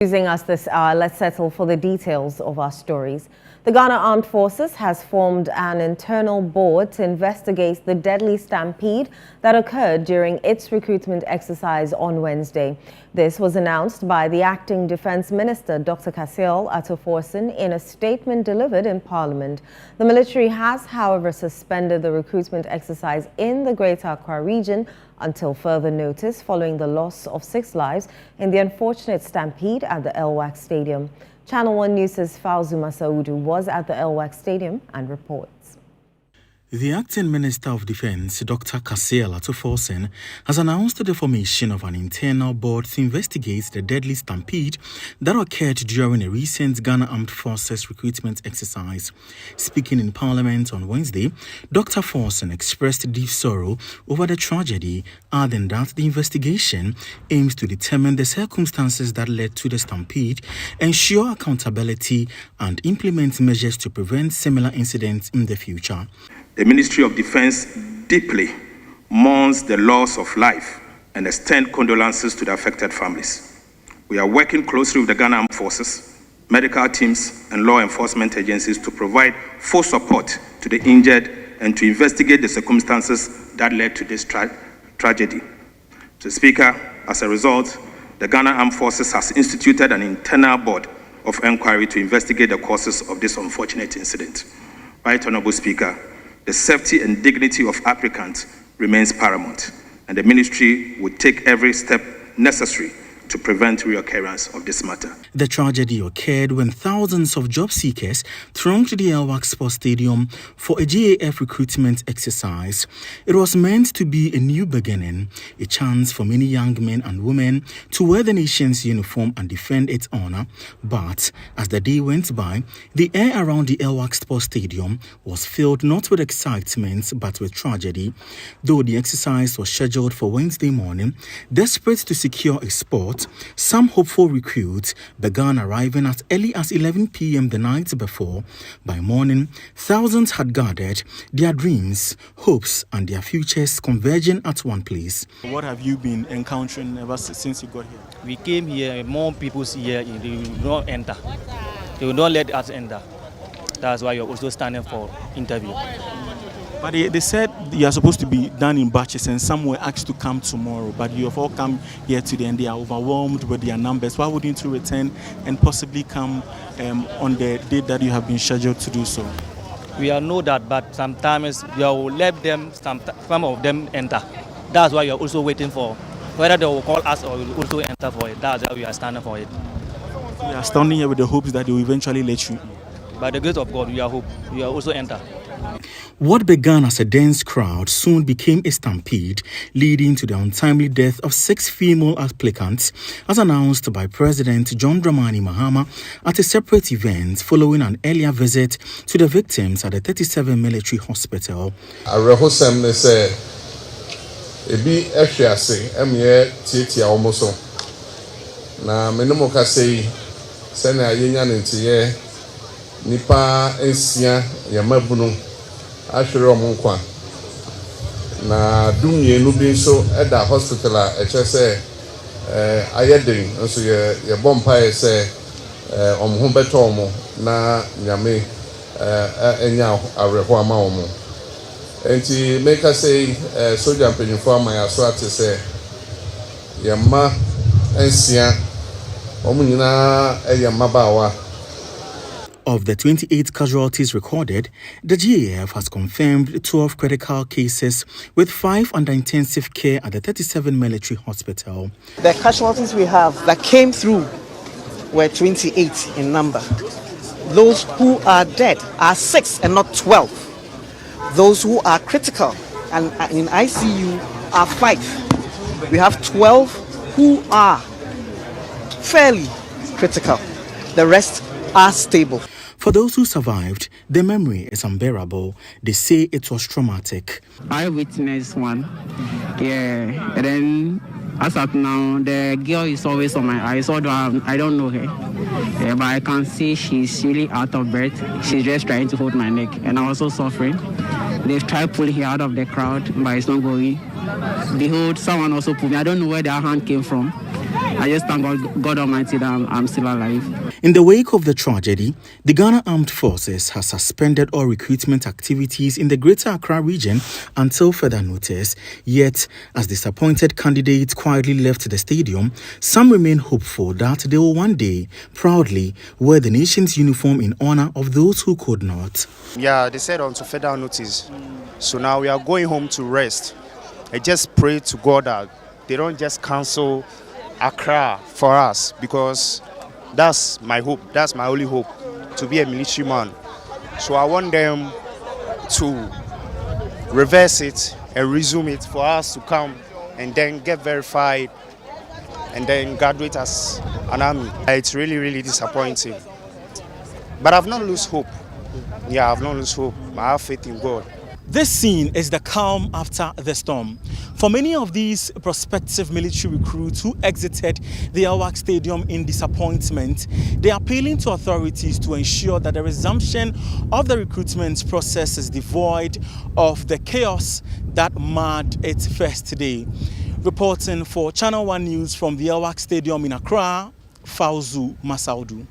Using us this hour, let's settle for the details of our stories. The Ghana Armed Forces has formed an internal board to investigate the deadly stampede that occurred during its recruitment exercise on Wednesday. This was announced by the Acting Defense Minister, Dr. Casiel Atoforsen, in a statement delivered in Parliament. The military has, however, suspended the recruitment exercise in the Greater Accra region until further notice, following the loss of 6 lives in the unfortunate stampede at the LWAC Stadium. ChannelOne News' Fauzu Masaudu was at the LWAC Stadium and reports. The Acting Minister of Defense, Dr. Casiel Atoforsen, has announced the formation of an internal board to investigate the deadly stampede that occurred during a recent Ghana Armed Forces recruitment exercise. Speaking in Parliament on Wednesday, Dr. Forsen expressed deep sorrow over the tragedy, adding that the investigation aims to determine the circumstances that led to the stampede, ensure accountability, and implement measures to prevent similar incidents in the future. The Ministry of Defense deeply mourns the loss of life and extends condolences to the affected families. We are working closely with the Ghana Armed Forces, medical teams, and law enforcement agencies to provide full support to the injured and to investigate the circumstances that led to this tragedy. Mr. Speaker, as a result, the Ghana Armed Forces has instituted an internal board of inquiry to investigate the causes of this unfortunate incident. Right Honorable Speaker, the safety and dignity of applicants remains paramount, and the ministry will take every step necessary to prevent reoccurrence of this matter. The tragedy occurred when thousands of job seekers thronged the LWAC Sports Stadium for a GAF recruitment exercise. It was meant to be a new beginning, a chance for many young men and women to wear the nation's uniform and defend its honor. But as the day went by, the air around the LWAC Sports Stadium was filled not with excitement but with tragedy. Though the exercise was scheduled for Wednesday morning, desperate to secure a spot, some hopeful recruits began arriving as early as 11 p.m. the night before. By morning, thousands had gathered, their dreams, hopes, and their futures converging at one place. What have you been encountering ever since you got here? We came here, more people here, they will not enter. They will not let us enter. That's why you're also standing for interview. But they said you are supposed to be done in batches and some were asked to come tomorrow, but you have all come here today and they are overwhelmed with their numbers. Why wouldn't you return and possibly come on the date that you have been scheduled to do so? We all know that, but sometimes you will let them, some of them enter. That's why you're also waiting for whether they will call us or we will also enter for it. That's why we are standing for it. We are standing here with the hopes that they will eventually let you in. By the grace of God, we are hope. We are also enter. What began as a dense crowd soon became a stampede, leading to the untimely death of 6 female applicants, as announced by President John Dramani Mahama at a separate event following an earlier visit to the victims at the 37 Military Hospital. Arehosem ne se ebi ehwiase emye tietia omoso na menemo ka sei se na yenya ntiye nipa ensia yamabunu ahwere omonkwa na dumienu bi nso eda hospital a echese ayeden nso ye bompa ese omho beto omo na nyame enya areho ama omo enti make us say soldier mpanyimfo ama ya so ate se yamma ensia omo nyina yamma bawa. Of the 28 casualties recorded, the GAF has confirmed 12 critical cases, with 5 under intensive care at the 37 Military Hospital. The casualties we have that came through were 28 in number. Those who are dead are 6 and not 12. Those who are critical and in ICU are 5. We have 12 who are fairly critical. The rest are stable. For those who survived, the memory is unbearable. They say it was traumatic. I witnessed one. Yeah, and then as of now, the girl is always on my eyes, although I don't know her. Yeah, but I can see she's really out of breath. She's just trying to hold my neck, and I'm also suffering. They've tried pulling her out of the crowd, but it's not going. Behold, someone also pulled me. I don't know where their hand came from. I just thank God Almighty that I'm still alive. In the wake of the tragedy, the Ghana Armed Forces has suspended all recruitment activities in the Greater Accra region until further notice. Yet, as disappointed candidates quietly left the stadium, some remain hopeful that they will one day proudly wear the nation's uniform in honor of those who could not. Yeah, they said until further notice. So now we are going home to rest. I just pray to God that they don't just cancel Accra for us, because that's my hope, that's my only hope, to be a military man. So I want them to reverse it and resume it for us to come and then get verified and then graduate as an army. It's really, really disappointing. But I've not lost hope. Yeah, I've not lost hope. I have faith in God. This scene is the calm after the storm. For many of these prospective military recruits who exited the Elwak Stadium in disappointment, they are appealing to authorities to ensure that the resumption of the recruitment process is devoid of the chaos that marred its first day. Reporting for Channel One News from the Elwak Stadium in Accra, Fauzu Masaudu.